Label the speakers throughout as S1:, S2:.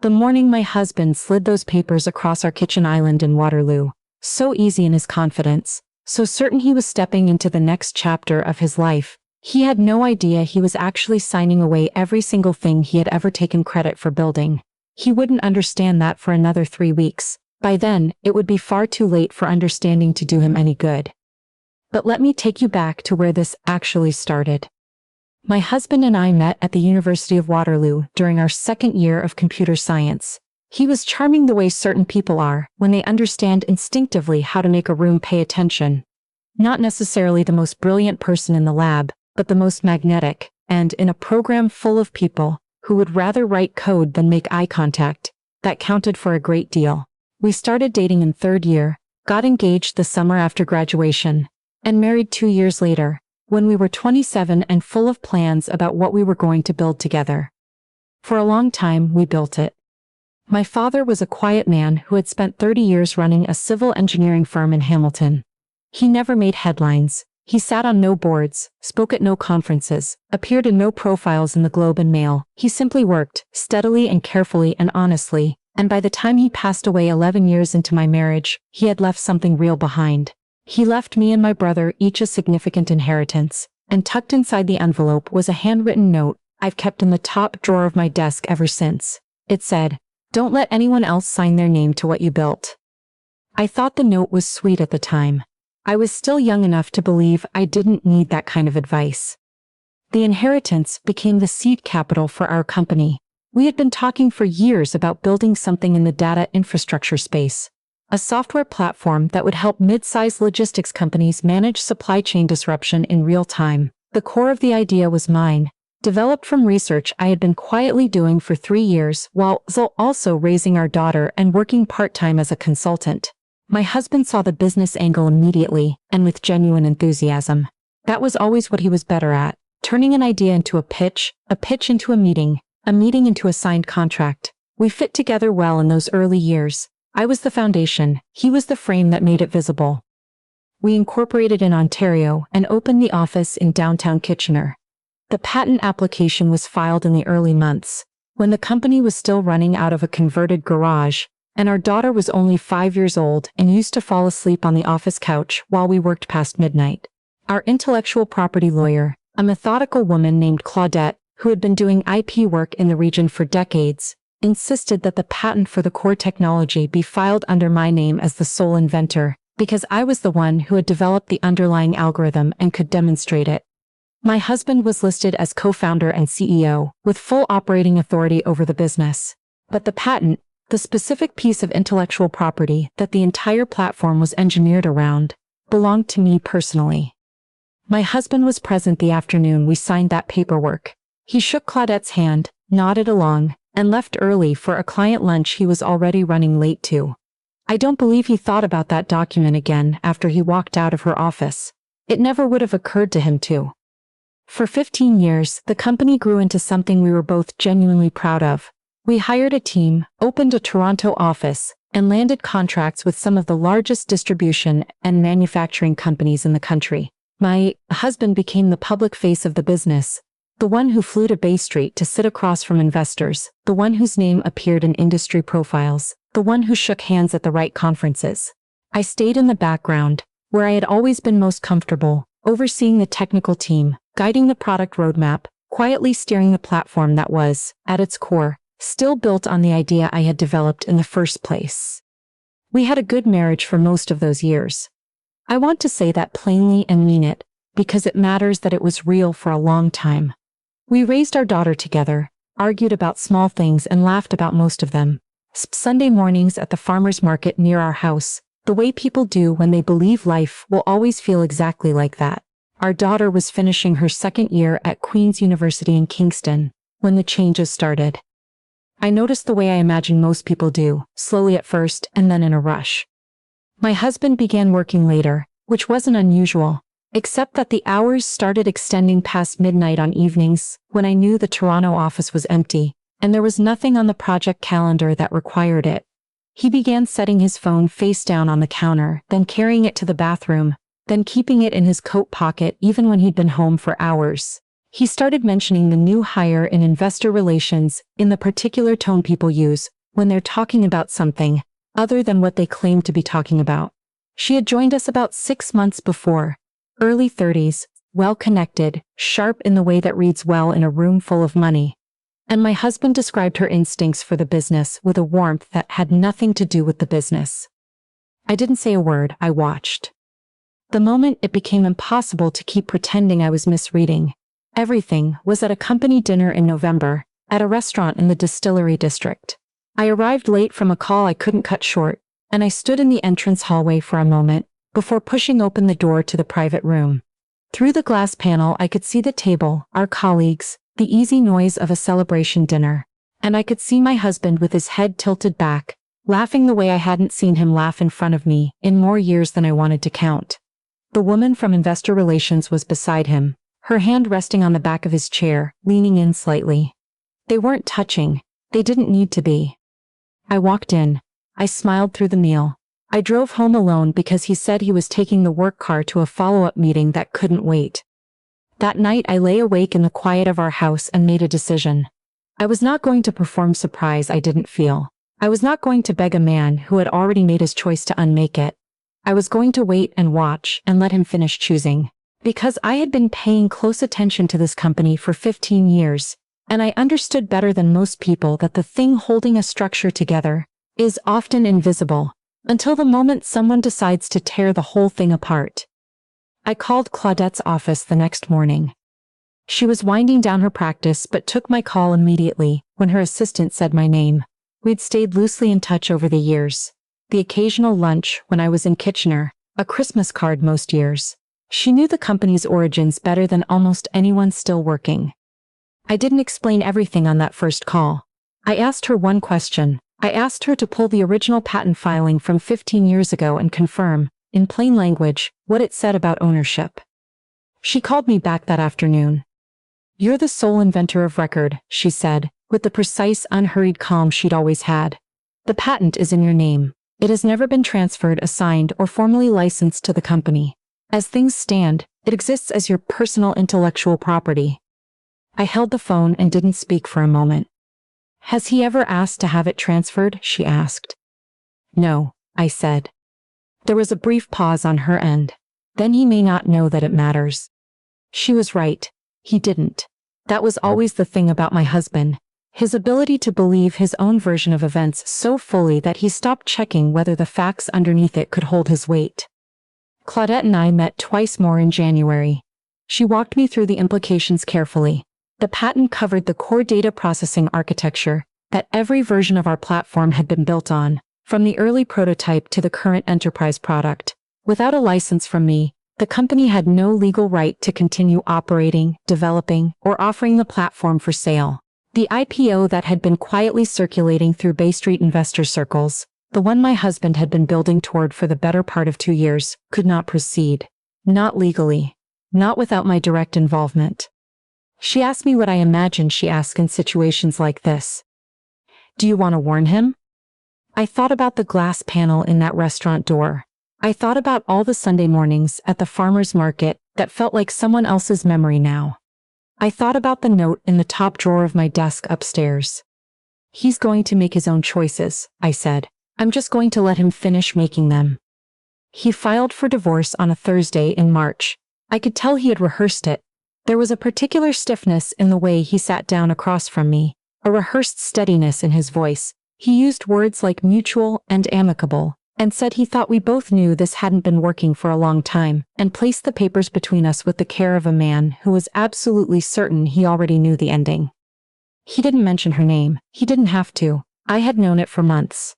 S1: The morning my husband slid those papers across our kitchen island in Waterloo, so easy in his confidence, so certain he was stepping into the next chapter of his life, he had no idea he was actually signing away every single thing he had ever taken credit for building. He wouldn't understand that for another 3 weeks. By then, it would be far too late for understanding to do him any good. But let me take you back to where this actually started. My husband and I met at the University of Waterloo during our second year of computer science. He was charming the way certain people are when they understand instinctively how to make a room pay attention. Not necessarily the most brilliant person in the lab, but the most magnetic, and in a program full of people who would rather write code than make eye contact, that counted for a great deal. We started dating in 3rd year, got engaged the summer after graduation, and married 2 years later, when we were 27 and full of plans about what we were going to build together. For a long time, we built it. My father was a quiet man who had spent 30 years running a civil engineering firm in Hamilton. He never made headlines. He sat on no boards, spoke at no conferences, appeared in no profiles in the Globe and Mail. He simply worked, steadily and carefully and honestly, and by the time he passed away 11 years into my marriage, he had left something real behind. He left me and my brother each a significant inheritance, and tucked inside the envelope was a handwritten note I've kept in the top drawer of my desk ever since. It said, "Don't let anyone else sign their name to what you built." I thought the note was sweet at the time. I was still young enough to believe I didn't need that kind of advice. The inheritance became the seed capital for our company. We had been talking for years about building something in the data infrastructure space. A software platform that would help mid-sized logistics companies manage supply chain disruption in real time. The core of the idea was mine, developed from research I had been quietly doing for 3 years while also raising our daughter and working part-time as a consultant. My husband saw the business angle immediately and with genuine enthusiasm. That was always what he was better at, turning an idea into a pitch into a meeting into a signed contract. We fit together well in those early years. I was the foundation, he was the frame that made it visible. We incorporated in Ontario and opened the office in downtown Kitchener. The patent application was filed in the early months, when the company was still running out of a converted garage, and our daughter was only 5 years old and used to fall asleep on the office couch while we worked past midnight. Our intellectual property lawyer, a methodical woman named Claudette, who had been doing IP work in the region for decades, insisted that the patent for the core technology be filed under my name as the sole inventor, because I was the one who had developed the underlying algorithm and could demonstrate it. My husband was listed as co-founder and CEO, with full operating authority over the business. But the patent, the specific piece of intellectual property that the entire platform was engineered around, belonged to me personally. My husband was present the afternoon we signed that paperwork. He shook Claudette's hand, nodded along, and left early for a client lunch he was already running late to. I don't believe he thought about that document again after he walked out of her office. It never would have occurred to him to. For 15 years, the company grew into something we were both genuinely proud of. We hired a team, opened a Toronto office, and landed contracts with some of the largest distribution and manufacturing companies in the country. My husband became the public face of the business, the one who flew to Bay Street to sit across from investors, the one whose name appeared in industry profiles, the one who shook hands at the right conferences. I stayed in the background, where I had always been most comfortable, overseeing the technical team, guiding the product roadmap, quietly steering the platform that was, at its core, still built on the idea I had developed in the first place. We had a good marriage for most of those years. I want to say that plainly and mean it, because it matters that it was real for a long time. We raised our daughter together, argued about small things and laughed about most of them. Sunday mornings at the farmer's market near our house, the way people do when they believe life will always feel exactly like that. Our daughter was finishing her second year at Queen's University in Kingston, when the changes started. I noticed the way I imagine most people do, slowly at first and then in a rush. My husband began working later, which wasn't unusual, except that the hours started extending past midnight on evenings, when I knew the Toronto office was empty, and there was nothing on the project calendar that required it. He began setting his phone face down on the counter, then carrying it to the bathroom, then keeping it in his coat pocket even when he'd been home for hours. He started mentioning the new hire in investor relations in the particular tone people use when they're talking about something other than what they claim to be talking about. She had joined us about 6 months before, early 30s, well-connected, sharp in the way that reads well in a room full of money. And my husband described her instincts for the business with a warmth that had nothing to do with the business. I didn't say a word, I watched. The moment it became impossible to keep pretending I was misreading. Everything was at a company dinner in November, at a restaurant in the Distillery District. I arrived late from a call I couldn't cut short, and I stood in the entrance hallway for a moment, before pushing open the door to the private room. Through the glass panel I could see the table, our colleagues, the easy noise of a celebration dinner, and I could see my husband with his head tilted back, laughing the way I hadn't seen him laugh in front of me in more years than I wanted to count. The woman from Investor Relations was beside him, her hand resting on the back of his chair, leaning in slightly. They weren't touching, they didn't need to be. I walked in. I smiled through the meal. I drove home alone because he said he was taking the work car to a follow-up meeting that couldn't wait. That night I lay awake in the quiet of our house and made a decision. I was not going to perform surprise I didn't feel. I was not going to beg a man who had already made his choice to unmake it. I was going to wait and watch and let him finish choosing. Because I had been paying close attention to this company for 15 years, and I understood better than most people that the thing holding a structure together is often invisible, until the moment someone decides to tear the whole thing apart. I called Claudette's office the next morning. She was winding down her practice but took my call immediately when her assistant said my name. We'd stayed loosely in touch over the years. The occasional lunch when I was in Kitchener, a Christmas card most years. She knew the company's origins better than almost anyone still working. I didn't explain everything on that first call. I asked her one question. I asked her to pull the original patent filing from 15 years ago and confirm, in plain language, what it said about ownership. She called me back that afternoon. "You're the sole inventor of record," she said, with the precise, unhurried calm she'd always had. "The patent is in your name. It has never been transferred, assigned, or formally licensed to the company. As things stand, it exists as your personal intellectual property." I held the phone and didn't speak for a moment. "Has he ever asked to have it transferred?" she asked. "No," I said. There was a brief pause on her end. "Then he may not know that it matters." She was right. He didn't. That was always the thing about my husband. His ability to believe his own version of events so fully that he stopped checking whether the facts underneath it could hold his weight. Claudette and I met twice more in January. She walked me through the implications carefully. The patent covered the core data processing architecture that every version of our platform had been built on, from the early prototype to the current enterprise product. Without a license from me, the company had no legal right to continue operating, developing, or offering the platform for sale. The IPO that had been quietly circulating through Bay Street investor circles, the one my husband had been building toward for the better part of 2 years, could not proceed. Not legally. Not without my direct involvement. She asked me what I imagined she asked in situations like this. "Do you want to warn him?" I thought about the glass panel in that restaurant door. I thought about all the Sunday mornings at the farmer's market that felt like someone else's memory now. I thought about the note in the top drawer of my desk upstairs. "He's going to make his own choices," I said. "I'm just going to let him finish making them." He filed for divorce on a Thursday in March. I could tell he had rehearsed it. There was a particular stiffness in the way he sat down across from me, a rehearsed steadiness in his voice. He used words like mutual and amicable, and said he thought we both knew this hadn't been working for a long time, and placed the papers between us with the care of a man who was absolutely certain he already knew the ending. He didn't mention her name. He didn't have to. I had known it for months.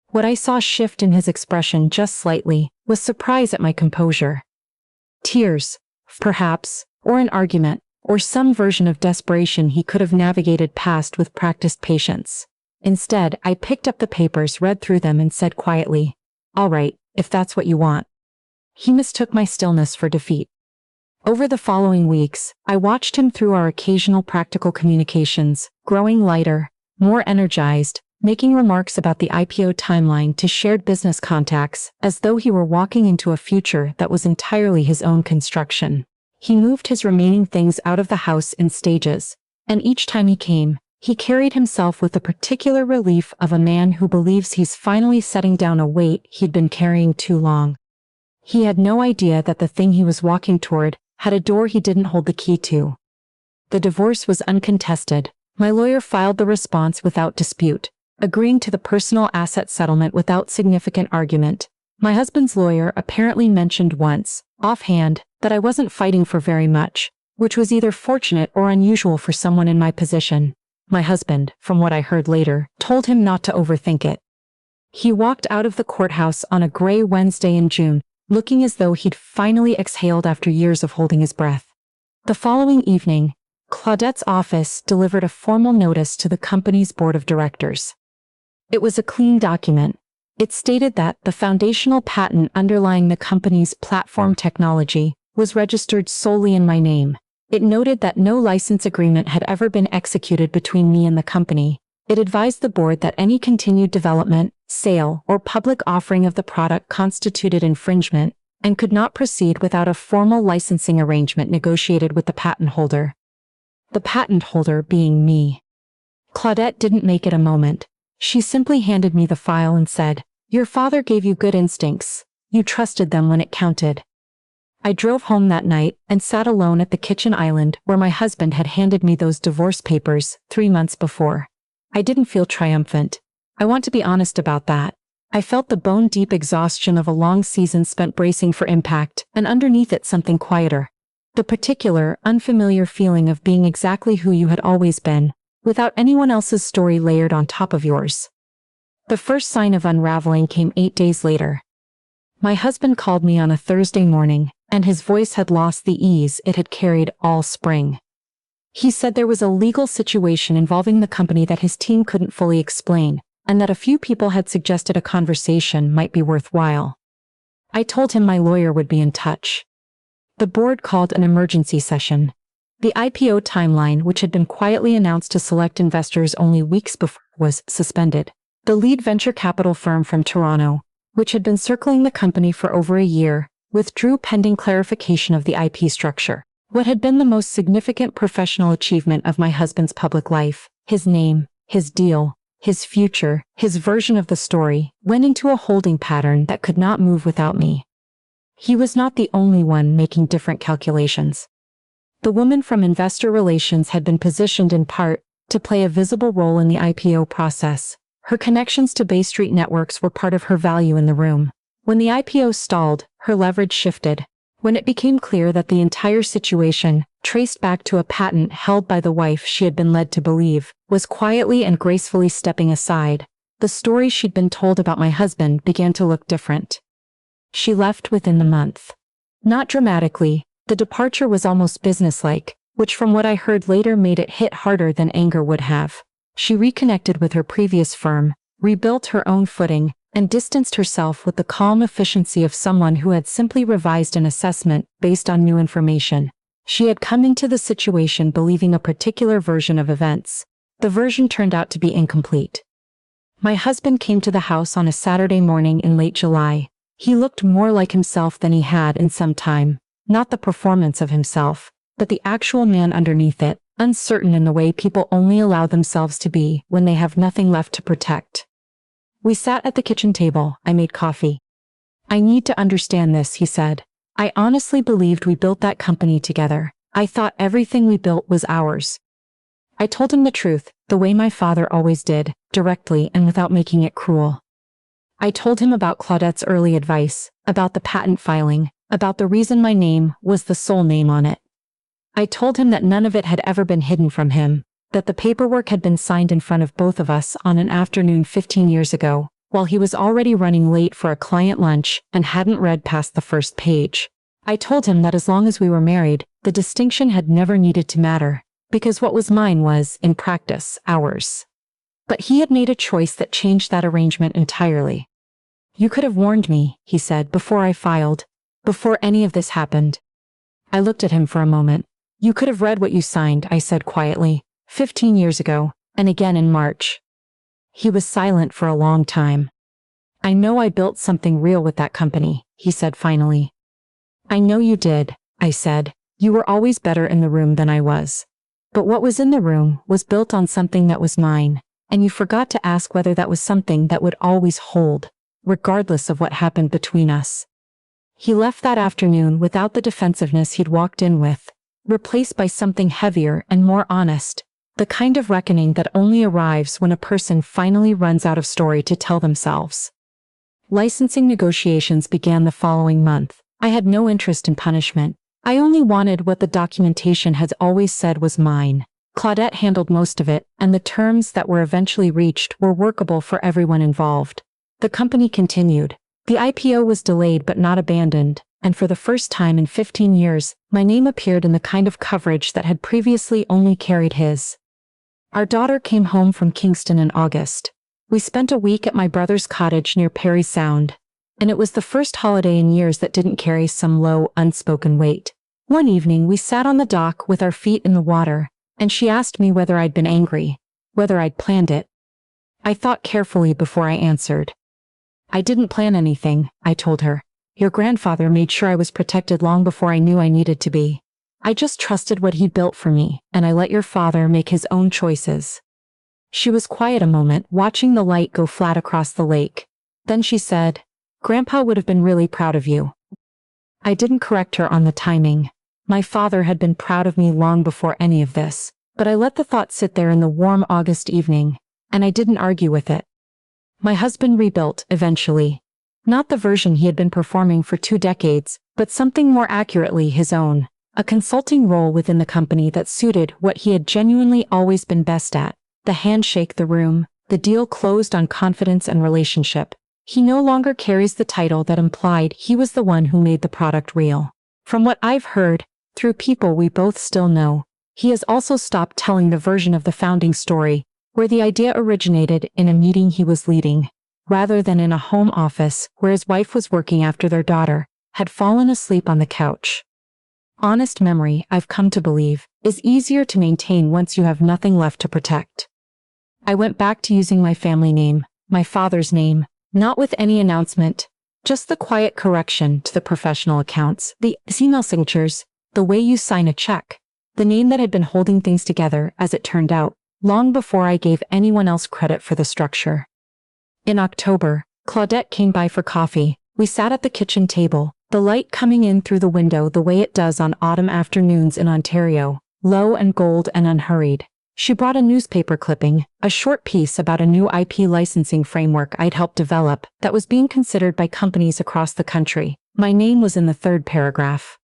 S1: What I saw shift in his expression just slightly was surprise at my composure. Tears, perhaps, or an argument, or some version of desperation he could have navigated past with practiced patience. Instead, I picked up the papers, read through them, and said quietly, "All right, if that's what you want." He mistook my stillness for defeat. Over the following weeks, I watched him through our occasional practical communications, growing lighter, more energized, making remarks about the IPO timeline to shared business contacts, as though he were walking into a future that was entirely his own construction. He moved his remaining things out of the house in stages, and each time he came, he carried himself with the particular relief of a man who believes he's finally setting down a weight he'd been carrying too long. He had no idea that the thing he was walking toward had a door he didn't hold the key to. The divorce was uncontested. My lawyer filed the response without dispute, agreeing to the personal asset settlement without significant argument. My husband's lawyer apparently mentioned once, offhand, that I wasn't fighting for very much, which was either fortunate or unusual for someone in my position. My husband, from what I heard later, told him not to overthink it. He walked out of the courthouse on a gray Wednesday in June, looking as though he'd finally exhaled after years of holding his breath. The following evening, Claudette's office delivered a formal notice to the company's board of directors. It was a clean document. It stated that the foundational patent underlying the company's platform technology was registered solely in my name. It noted that no license agreement had ever been executed between me and the company. It advised the board that any continued development, sale, or public offering of the product constituted infringement and could not proceed without a formal licensing arrangement negotiated with the patent holder. The patent holder being me. Claudette didn't make it a moment. She simply handed me the file and said, "Your father gave you good instincts. You trusted them when it counted." I drove home that night and sat alone at the kitchen island where my husband had handed me those divorce papers 3 months before. I didn't feel triumphant. I want to be honest about that. I felt the bone-deep exhaustion of a long season spent bracing for impact, and underneath it something quieter. The particular, unfamiliar feeling of being exactly who you had always been, without anyone else's story layered on top of yours. The first sign of unraveling came 8 days later. My husband called me on a Thursday morning, and his voice had lost the ease it had carried all spring. He said there was a legal situation involving the company that his team couldn't fully explain, and that a few people had suggested a conversation might be worthwhile. I told him my lawyer would be in touch. The board called an emergency session. The IPO timeline, which had been quietly announced to select investors only weeks before, was suspended. The lead venture capital firm from Toronto, which had been circling the company for over a year, withdrew pending clarification of the IP structure. What had been the most significant professional achievement of my husband's public life, his name, his deal, his future, his version of the story, went into a holding pattern that could not move without me. He was not the only one making different calculations. The woman from investor relations had been positioned in part to play a visible role in the IPO process. Her connections to Bay Street networks were part of her value in the room. When the IPO stalled, her leverage shifted. When it became clear that the entire situation, traced back to a patent held by the wife she had been led to believe, was quietly and gracefully stepping aside, the story she'd been told about my husband began to look different. She left within the month. Not dramatically, the departure was almost businesslike, which from what I heard later made it hit harder than anger would have. She reconnected with her previous firm, rebuilt her own footing, and distanced herself with the calm efficiency of someone who had simply revised an assessment based on new information. She had come into the situation believing a particular version of events. The version turned out to be incomplete. My husband came to the house on a Saturday morning in late July. He looked more like himself than he had in some time. Not the performance of himself, but the actual man underneath it, uncertain in the way people only allow themselves to be when they have nothing left to protect. We sat at the kitchen table. I made coffee. "I need to understand this," he said. "I honestly believed we built that company together. I thought everything we built was ours." I told him the truth, the way my father always did, directly and without making it cruel. I told him about Claudette's early advice, about the patent filing, about the reason my name was the sole name on it. I told him that none of it had ever been hidden from him, that the paperwork had been signed in front of both of us on an afternoon 15 years ago, while he was already running late for a client lunch and hadn't read past the first page. I told him that as long as we were married, the distinction had never needed to matter, because what was mine was, in practice, ours. But he had made a choice that changed that arrangement entirely. "You could have warned me," he said, "before I filed, before any of this happened." I looked at him for a moment. "You could have read what you signed," I said quietly, 15 years ago, and again in March. He was silent for a long time. "I know I built something real with that company," he said finally. "I know you did," I said. You were always better in the room than I was. But what was in the room was built on something that was mine, and you forgot to ask whether that was something that would always hold, regardless of what happened between us. He left that afternoon without the defensiveness he'd walked in with, replaced by something heavier and more honest, the kind of reckoning that only arrives when a person finally runs out of story to tell themselves. Licensing negotiations began the following month. I had no interest in punishment. I only wanted what the documentation had always said was mine. Claudette handled most of it, and the terms that were eventually reached were workable for everyone involved. The company continued. The IPO was delayed but not abandoned, and for the first time in 15 years, my name appeared in the kind of coverage that had previously only carried his. Our daughter came home from Kingston in August. We spent a week at my brother's cottage near Parry Sound, and it was the first holiday in years that didn't carry some low, unspoken weight. One evening we sat on the dock with our feet in the water, and she asked me whether I'd been angry, whether I'd planned it. I thought carefully before I answered. I didn't plan anything, I told her. Your grandfather made sure I was protected long before I knew I needed to be. I just trusted what he'd built for me, and I let your father make his own choices. She was quiet a moment, watching the light go flat across the lake. Then she said, Grandpa would have been really proud of you. I didn't correct her on the timing. My father had been proud of me long before any of this, but I let the thought sit there in the warm August evening, and I didn't argue with it. My husband rebuilt, eventually. Not the version he had been performing for 2 decades, but something more accurately his own, a consulting role within the company that suited what he had genuinely always been best at. The handshake, the room, the deal closed on confidence and relationship. He no longer carries the title that implied he was the one who made the product real. From what I've heard, through people we both still know, he has also stopped telling the version of the founding story, where the idea originated in a meeting he was leading, rather than in a home office where his wife was working after their daughter had fallen asleep on the couch. Honest memory, I've come to believe, is easier to maintain once you have nothing left to protect. I went back to using my family name, my father's name, not with any announcement, just the quiet correction to the professional accounts, the email signatures, the way you sign a check, the name that had been holding things together, as it turned out, long before I gave anyone else credit for the structure. In October, Claudette came by for coffee. We sat at the kitchen table, the light coming in through the window the way it does on autumn afternoons in Ontario, low and gold and unhurried. She brought a newspaper clipping, a short piece about a new IP licensing framework I'd helped develop that was being considered by companies across the country. My name was in the 3rd paragraph.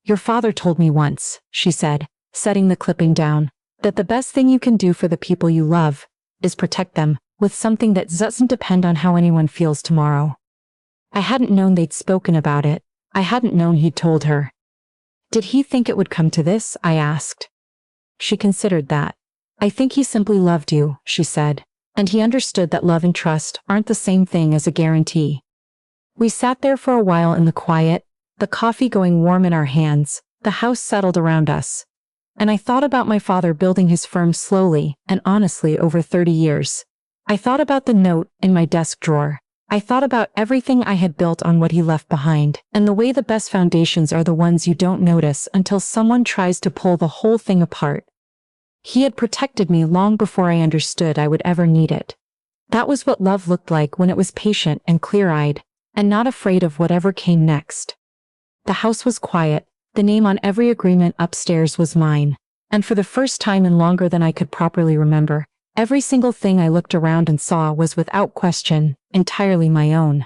S1: Your father told me once, she said, setting the clipping down, that the best thing you can do for the people you love is protect them with something that doesn't depend on how anyone feels tomorrow. I hadn't known they'd spoken about it. I hadn't known he'd told her. Did he think it would come to this? I asked. She considered that. I think he simply loved you, she said, and he understood that love and trust aren't the same thing as a guarantee. We sat there for a while in the quiet, the coffee going warm in our hands, the house settled around us. And I thought about my father building his firm slowly and honestly over 30 years. I thought about the note in my desk drawer. I thought about everything I had built on what he left behind, and the way the best foundations are the ones you don't notice until someone tries to pull the whole thing apart. He had protected me long before I understood I would ever need it. That was what love looked like when it was patient and clear-eyed, and not afraid of whatever came next. The house was quiet. The name on every agreement upstairs was mine, and for the first time in longer than I could properly remember, every single thing I looked around and saw was without question, entirely my own.